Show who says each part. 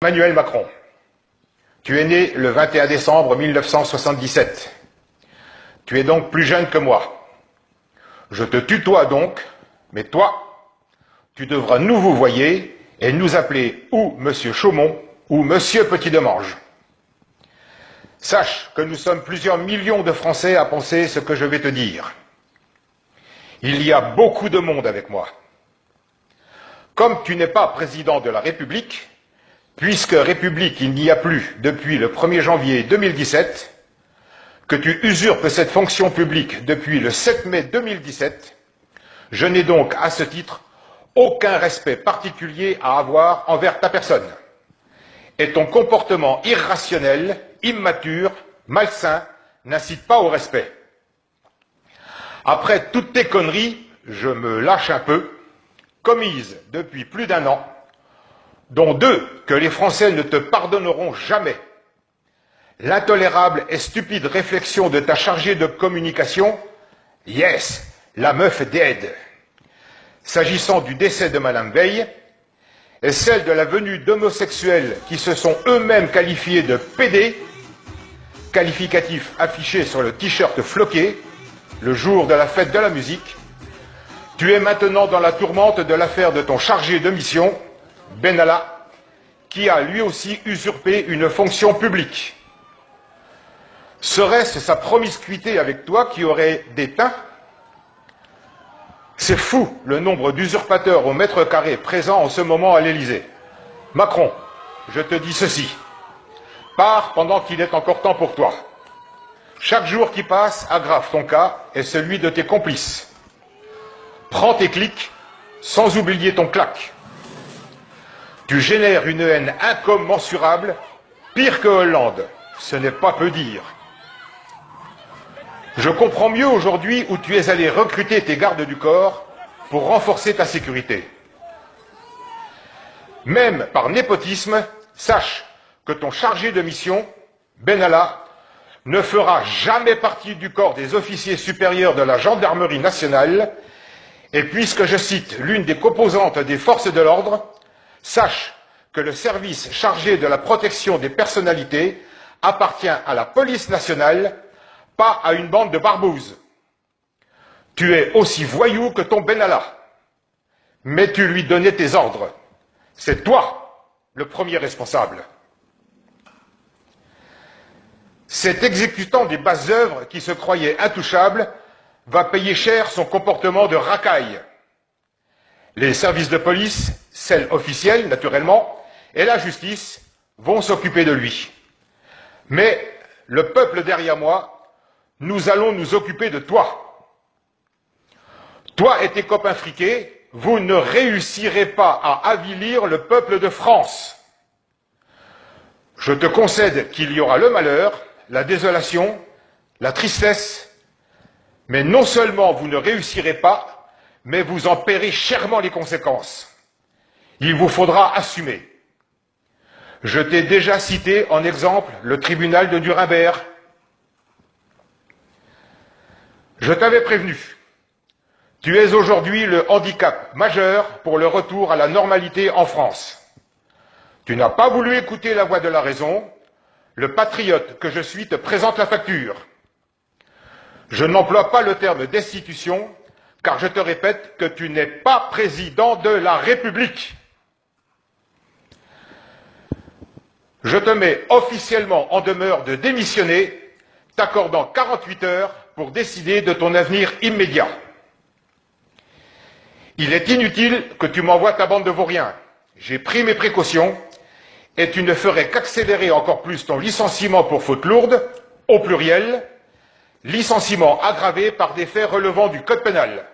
Speaker 1: Emmanuel Macron, tu es né le 21 décembre 1977. Tu es donc plus jeune que moi. Je te tutoie donc, mais toi, tu devras nous vous voyer et nous appeler ou Monsieur Chaumont ou Monsieur Petit-Demange. Sache que nous sommes plusieurs millions de Français à penser ce que je vais te dire. Il y a beaucoup de monde avec moi. Comme tu n'es pas président de la République, puisque République il n'y a plus depuis le 1er janvier 2017, que tu usurpes cette fonction publique depuis le 7 mai 2017, je n'ai donc à ce titre aucun respect particulier à avoir envers ta personne. Et ton comportement irrationnel, immature, malsain, n'incite pas au respect. Après toutes tes conneries, je me lâche un peu, commises depuis plus d'1 an, dont 2 que les Français ne te pardonneront jamais. L'intolérable et stupide réflexion de ta chargée de communication, yes, la meuf dead, s'agissant du décès de Madame Veil, et celle de la venue d'homosexuels qui se sont eux-mêmes qualifiés de PD, qualificatif affiché sur le t-shirt floqué, le jour de la fête de la musique. Tu es maintenant dans la tourmente de l'affaire de ton chargé de mission, Benalla, qui a lui aussi usurpé une fonction publique. Serait-ce sa promiscuité avec toi qui aurait déteint? C'est fou le nombre d'usurpateurs au mètre carré présents en ce moment à l'Élysée. Macron, je te dis ceci. Pars pendant qu'il est encore temps pour toi. Chaque jour qui passe aggrave ton cas et celui de tes complices. Prends tes clics sans oublier ton claque. Tu génères une haine incommensurable, pire que Hollande, ce n'est pas peu dire. Je comprends mieux aujourd'hui où tu es allé recruter tes gardes du corps pour renforcer ta sécurité. Même par népotisme, sache que ton chargé de mission, Benalla, ne fera jamais partie du corps des officiers supérieurs de la gendarmerie nationale, et puisque je cite l'une des composantes des forces de l'ordre, sache que le service chargé de la protection des personnalités appartient à la police nationale, pas à une bande de barbouzes. Tu es aussi voyou que ton Benalla, mais tu lui donnais tes ordres. C'est toi le premier responsable. Cet exécutant des basses œuvres qui se croyait intouchable va payer cher son comportement de racaille. Les services de police, celles officielles naturellement, et la justice vont s'occuper de lui. Mais le peuple derrière moi, nous allons nous occuper de toi. Toi et tes copains friqués, vous ne réussirez pas à avilir le peuple de France. Je te concède qu'il y aura le malheur, la désolation, la tristesse, mais non seulement vous ne réussirez pas, mais vous en paierez chèrement les conséquences. Il vous faudra assumer. Je t'ai déjà cité en exemple le tribunal de Nuremberg. Je t'avais prévenu. Tu es aujourd'hui le handicap majeur pour le retour à la normalité en France. Tu n'as pas voulu écouter la voix de la raison. Le patriote que je suis te présente la facture. Je n'emploie pas le terme destitution, car je te répète que tu n'es pas président de la République. Je te mets officiellement en demeure de démissionner, t'accordant 48 heures pour décider de ton avenir immédiat. Il est inutile que tu m'envoies ta bande de vauriens. J'ai pris mes précautions et tu ne ferais qu'accélérer encore plus ton licenciement pour faute lourde, au pluriel, licenciement aggravé par des faits relevant du code pénal.